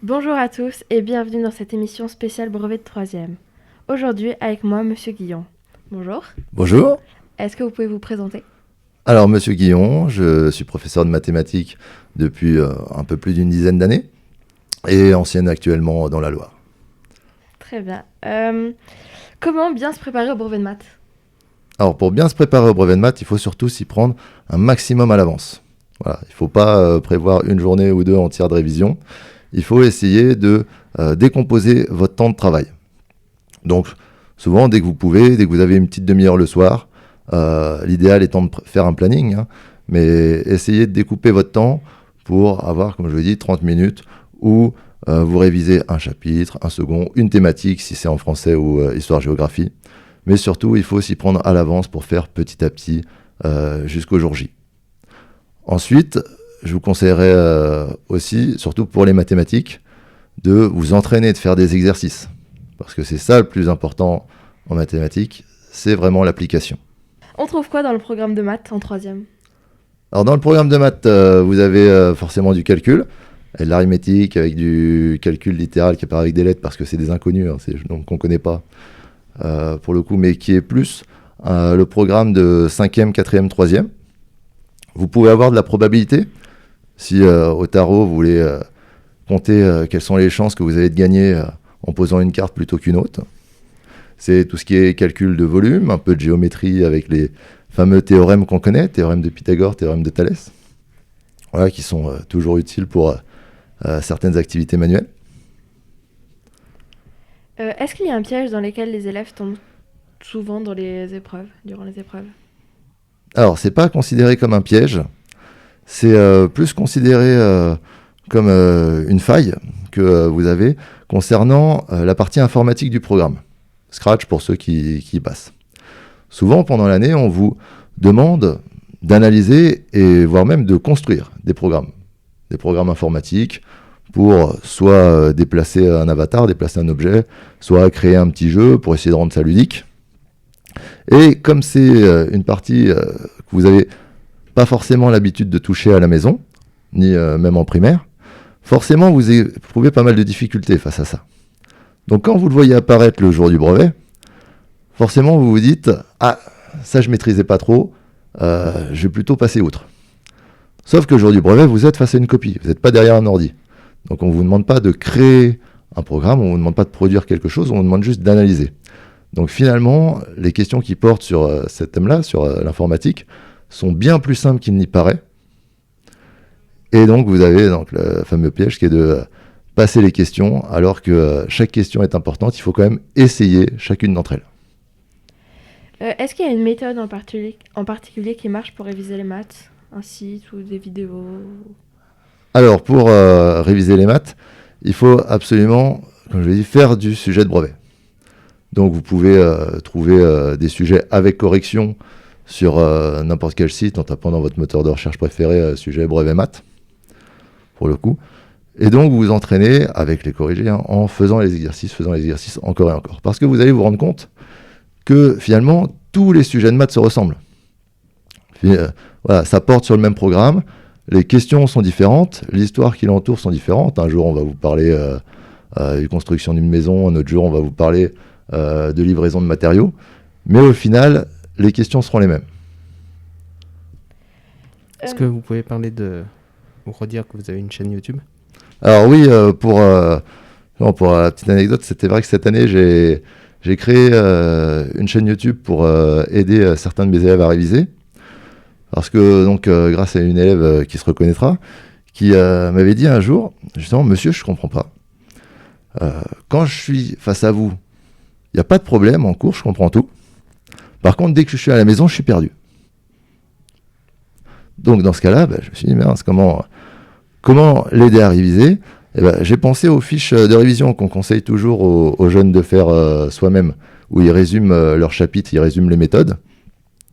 Bonjour à tous et bienvenue dans cette émission spéciale brevet de 3e. Aujourd'hui, avec moi, Monsieur Guillon. Bonjour. Bonjour. Est-ce que vous pouvez vous présenter ? Alors, Monsieur Guillon, je suis professeur de mathématiques depuis un peu plus d'une dizaine d'années et enseigne actuellement dans la Loire. Très bien. Comment bien se préparer au brevet de maths ? Alors, pour bien se préparer au brevet de maths, il faut surtout s'y prendre un maximum à l'avance. Voilà, il ne faut pas prévoir une journée ou deux entière de révision. Il faut essayer de décomposer votre temps de travail. Donc, souvent, dès que vous pouvez, dès que vous avez une petite demi-heure le soir, l'idéal étant de faire un planning, mais essayez de découper votre temps pour avoir, comme je vous dis, 30 minutes où vous révisez un chapitre, un second, une thématique, si c'est en français ou histoire-géographie. Mais surtout, il faut s'y prendre à l'avance pour faire petit à petit jusqu'au jour J. Ensuite, je vous conseillerais aussi, surtout pour les mathématiques, de vous entraîner, de faire des exercices. Parce que c'est ça le plus important en mathématiques, c'est vraiment l'application. On trouve quoi dans le programme de maths en 3e ? Alors dans le programme de maths, vous avez forcément du calcul, et de l'arithmétique avec du calcul littéral qui apparaît avec des lettres parce que c'est des inconnus, donc qu'on ne connaît pas pour le coup, mais qui est plus le programme de 5e, 4e, 3e. Vous pouvez avoir de la probabilité. Si au tarot, vous voulez compter quelles sont les chances que vous avez de gagner en posant une carte plutôt qu'une autre. C'est tout ce qui est calcul de volume, un peu de géométrie avec les fameux théorèmes qu'on connaît, théorème de Pythagore, théorème de Thalès, voilà, qui sont toujours utiles pour certaines activités manuelles. Est-ce qu'il y a un piège dans lequel les élèves tombent souvent dans les épreuves, durant les épreuves ? Alors, c'est pas considéré comme un piège, c'est plus considéré comme une faille que vous avez concernant la partie informatique du programme. Scratch pour ceux qui y passent. Souvent, pendant l'année, on vous demande d'analyser et voire même de construire des programmes informatiques pour soit déplacer un avatar, déplacer un objet, soit créer un petit jeu pour essayer de rendre ça ludique. Et comme c'est une partie que vous n'avez pas forcément l'habitude de toucher à la maison, ni même en primaire, forcément vous éprouvez pas mal de difficultés face à ça. Donc quand vous le voyez apparaître le jour du brevet, forcément vous vous dites « Ah, ça je maîtrisais pas trop, je vais plutôt passer outre ». Sauf que le jour du brevet, vous êtes face à une copie, vous n'êtes pas derrière un ordi. Donc on ne vous demande pas de créer un programme, on ne vous demande pas de produire quelque chose, on vous demande juste d'analyser. Donc finalement, les questions qui portent sur ce thème-là, sur l'informatique, sont bien plus simples qu'il n'y paraît. Et donc vous avez donc, le fameux piège qui est de passer les questions, alors que chaque question est importante, il faut quand même essayer chacune d'entre elles. Est-ce qu'il y a une méthode en particulier qui marche pour réviser les maths ? Un site ou des vidéos ? Alors pour réviser les maths, il faut absolument, comme je l'ai dit, faire du sujet de brevet. Donc vous pouvez trouver des sujets avec correction sur n'importe quel site en tapant dans votre moteur de recherche préféré sujet brevet maths, pour le coup. Et donc vous vous entraînez avec les corrigés en faisant les exercices encore et encore. Parce que vous allez vous rendre compte que finalement tous les sujets de maths se ressemblent. Puis, voilà, ça porte sur le même programme, les questions sont différentes, l'histoire qui l'entoure sont différentes. Un jour on va vous parler de construction d'une maison, un autre jour on va vous parler de livraison de matériaux, mais au final, les questions seront les mêmes. Est-ce que vous pouvez parler ou redire que vous avez une chaîne YouTube ? Alors oui, pour la petite anecdote, c'était vrai que cette année, j'ai créé une chaîne YouTube pour aider certains de mes élèves à réviser, parce que donc grâce à une élève qui se reconnaîtra, qui m'avait dit un jour, justement, monsieur, je comprends pas. Quand je suis face à vous, il n'y a pas de problème en cours, je comprends tout. Par contre, dès que je suis à la maison, je suis perdu. Donc, dans ce cas-là, je me suis dit, mince, comment l'aider à réviser ? J'ai pensé aux fiches de révision qu'on conseille toujours aux jeunes de faire soi-même, où ils résument leur chapitre, ils résument les méthodes.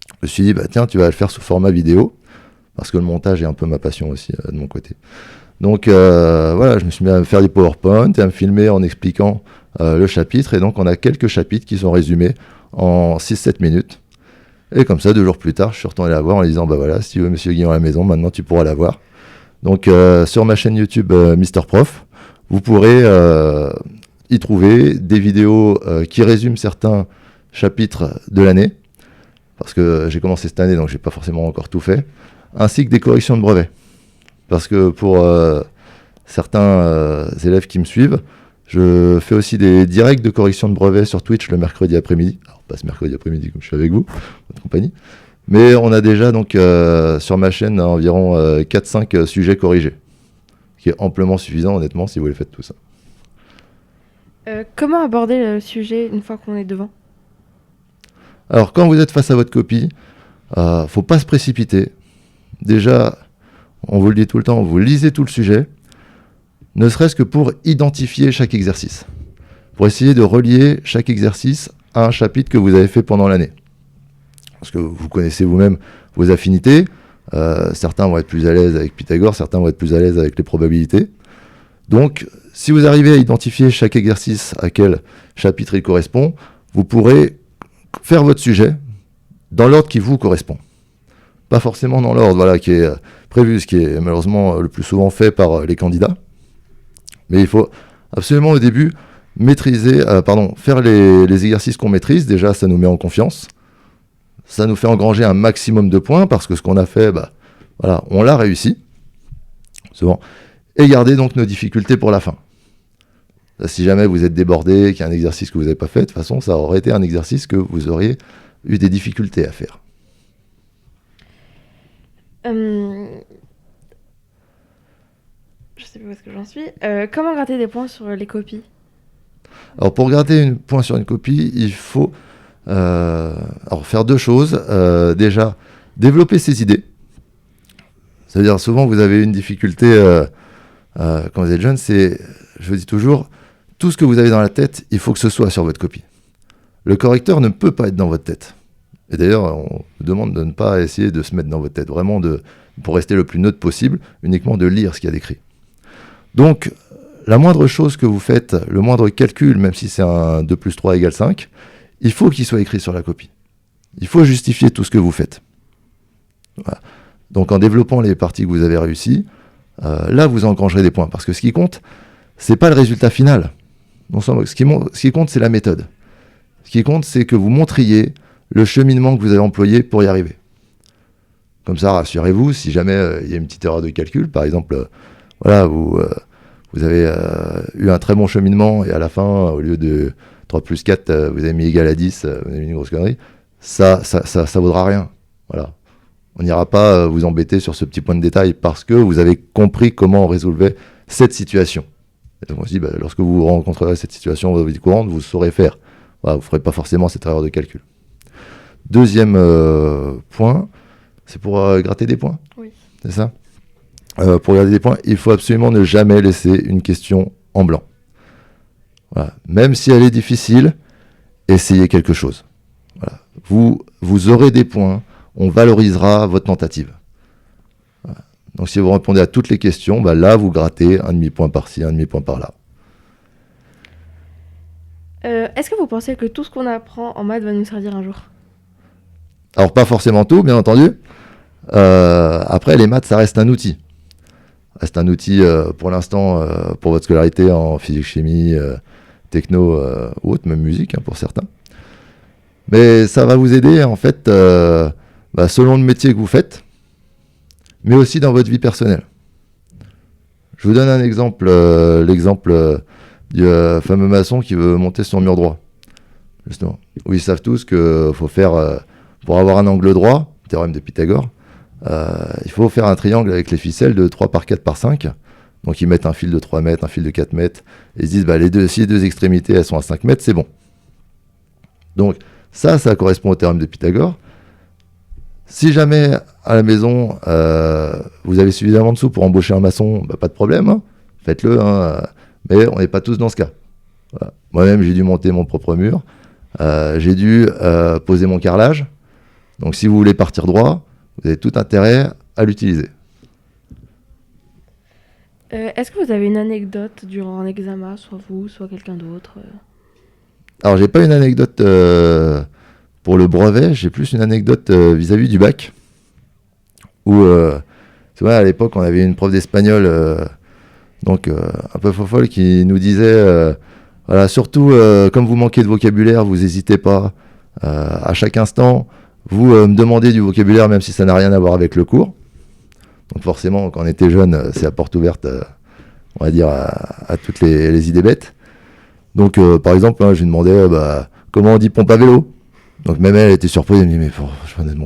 Je me suis dit, tiens, tu vas le faire sous format vidéo, parce que le montage est un peu ma passion aussi de mon côté. Donc, voilà, je me suis mis à faire des PowerPoint et à me filmer en expliquant le chapitre, et donc on a quelques chapitres qui sont résumés en 6-7 minutes. Et comme ça, 2 jours plus tard, je suis retourné la voir en lui disant, voilà, si tu veux Monsieur Guillon à la maison, maintenant tu pourras la voir. Donc sur ma chaîne YouTube Mister Prof, vous pourrez y trouver des vidéos qui résument certains chapitres de l'année, parce que j'ai commencé cette année, donc j'ai pas forcément encore tout fait, ainsi que des corrections de brevets. Parce que pour certains élèves qui me suivent, je fais aussi des directs de correction de brevets sur Twitch le mercredi après-midi. Alors pas ce mercredi après-midi comme je suis avec vous, votre compagnie. Mais on a déjà donc sur ma chaîne environ 4-5 sujets corrigés. Ce qui est amplement suffisant honnêtement si vous les faites tout ça. Comment aborder le sujet une fois qu'on est devant? Alors quand vous êtes face à votre copie, faut pas se précipiter. Déjà, on vous le dit tout le temps, vous lisez tout le sujet, ne serait-ce que pour identifier chaque exercice. Pour essayer de relier chaque exercice à un chapitre que vous avez fait pendant l'année. Parce que vous connaissez vous-même vos affinités. Certains vont être plus à l'aise avec Pythagore, certains vont être plus à l'aise avec les probabilités. Donc, si vous arrivez à identifier chaque exercice à quel chapitre il correspond, vous pourrez faire votre sujet dans l'ordre qui vous correspond. Pas forcément dans l'ordre qui est prévu, ce qui est malheureusement le plus souvent fait par les candidats. Mais il faut absolument au début faire les exercices qu'on maîtrise. Déjà, ça nous met en confiance. Ça nous fait engranger un maximum de points parce que ce qu'on a fait, on l'a réussi. Souvent. Et garder donc nos difficultés pour la fin. Si jamais vous êtes débordé, qu'il y a un exercice que vous n'avez pas fait, de toute façon, ça aurait été un exercice que vous auriez eu des difficultés à faire. Je sais plus où est-ce que j'en suis. Comment gratter des points sur les copies? Alors pour gratter un point sur une copie, il faut faire deux choses. Déjà, développer ses idées. C'est-à-dire souvent vous avez une difficulté quand vous êtes jeune, je vous dis toujours, tout ce que vous avez dans la tête, il faut que ce soit sur votre copie. Le correcteur ne peut pas être dans votre tête. Et d'ailleurs, on vous demande de ne pas essayer de se mettre dans votre tête, vraiment pour rester le plus neutre possible, uniquement de lire ce qu'il y a d'écrit. Donc, la moindre chose que vous faites, le moindre calcul, même si c'est un 2 plus 3 égale 5, il faut qu'il soit écrit sur la copie. Il faut justifier tout ce que vous faites. Voilà. Donc, en développant les parties que vous avez réussies, là, vous engrangerez des points. Parce que ce qui compte, c'est pas le résultat final. Ce qui compte, c'est la méthode. Ce qui compte, c'est que vous montriez le cheminement que vous avez employé pour y arriver. Comme ça, rassurez-vous, si jamais il y a une petite erreur de calcul, par exemple, vous avez eu un très bon cheminement et à la fin, au lieu de 3 plus 4, vous avez mis égal à 10, vous avez mis une grosse connerie, ça vaudra rien. Voilà. On n'ira pas vous embêter sur ce petit point de détail parce que vous avez compris comment on résolvait cette situation. Et donc on se dit, lorsque vous rencontrerez cette situation dans votre vie courante, vous saurez faire. Voilà, vous ne ferez pas forcément cette erreur de calcul. Deuxième point, c'est pour gratter des points. Oui. C'est ça? Pour gratter des points, il faut absolument ne jamais laisser une question en blanc. Voilà. Même si elle est difficile, essayez quelque chose. Voilà. Vous aurez des points, on valorisera votre tentative. Voilà. Donc si vous répondez à toutes les questions, là vous grattez un demi-point par-ci, un demi-point par-là. Est-ce que vous pensez que tout ce qu'on apprend en maths va nous servir un jour? Alors pas forcément tout, bien entendu. Après, les maths, ça reste un outil. Reste un outil pour l'instant pour votre scolarité en physique, chimie, techno ou autre, même musique pour certains. Mais ça va vous aider en fait selon le métier que vous faites, mais aussi dans votre vie personnelle. Je vous donne un exemple, l'exemple du fameux maçon qui veut monter son mur droit. Justement, où ils savent tous qu'il faut faire, pour avoir un angle droit, théorème de Pythagore, il faut faire un triangle avec les ficelles de 3 par 4 par 5. Donc ils mettent un fil de 3 mètres, un fil de 4 mètres, et ils se disent, si les deux extrémités elles sont à 5 mètres, c'est bon. Donc ça correspond au théorème de Pythagore. Si jamais à la maison, vous avez suffisamment de sous pour embaucher un maçon, pas de problème, faites-le, mais on n'est pas tous dans ce cas. Voilà. Moi-même, j'ai dû monter mon propre mur, j'ai dû poser mon carrelage. Donc si vous voulez partir droit, vous avez tout intérêt à l'utiliser. Est-ce que vous avez une anecdote durant un examen, soit vous, soit quelqu'un d'autre Alors, j'ai pas une anecdote pour le brevet, j'ai plus une anecdote vis-à-vis du bac. Où, c'est vrai, à l'époque, on avait une prof d'espagnol Donc un peu fofolle qui nous disait voilà, surtout comme vous manquez de vocabulaire, vous n'hésitez pas à chaque instant, vous me demandez du vocabulaire même si ça n'a rien à voir avec le cours. Donc forcément, quand on était jeune, c'est la porte ouverte, on va dire, à toutes les idées bêtes. Donc par exemple, je lui demandais comment on dit pompe à vélo. Donc même elle était surprise, elle me dit mais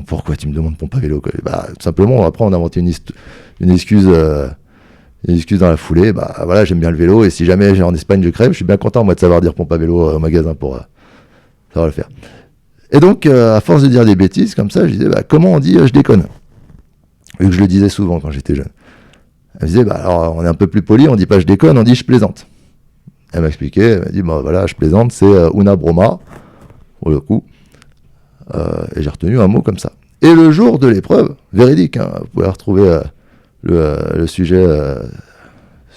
pourquoi tu me demandes pompe à vélo quoi. Tout simplement, après on a inventé une excuse dans la foulée, voilà, j'aime bien le vélo et si jamais en Espagne je crève, je suis bien content moi de savoir dire pompe à vélo au magasin pour savoir le faire. Et donc à force de dire des bêtises comme ça, je disais comment on dit je déconne. Vu que je le disais souvent quand j'étais jeune. Elle me disait alors on est un peu plus poli, on dit pas je déconne, on dit je plaisante. Elle m'a expliqué, elle m'a dit voilà, je plaisante, c'est una broma pour le coup. Et j'ai retenu un mot comme ça. Et le jour de l'épreuve, véridique, vous pouvez retrouver le sujet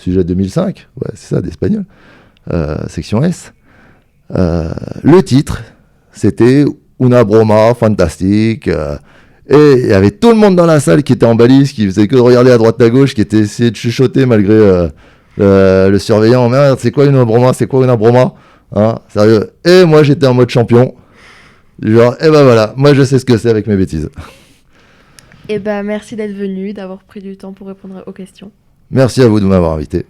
2005, ouais, c'est ça, d'espagnol, section S. Le titre, c'était Una broma fantastique. Et il y avait tout le monde dans la salle qui était en balise, qui faisait que de regarder à droite à gauche, qui était essayé de chuchoter malgré le surveillant. Merde, c'est quoi une broma? C'est quoi une broma? Hein, sérieux. Et moi, j'étais en mode champion. Genre, voilà, moi je sais ce que c'est avec mes bêtises. Et merci d'être venu, d'avoir pris du temps pour répondre aux questions. Merci à vous de m'avoir invité.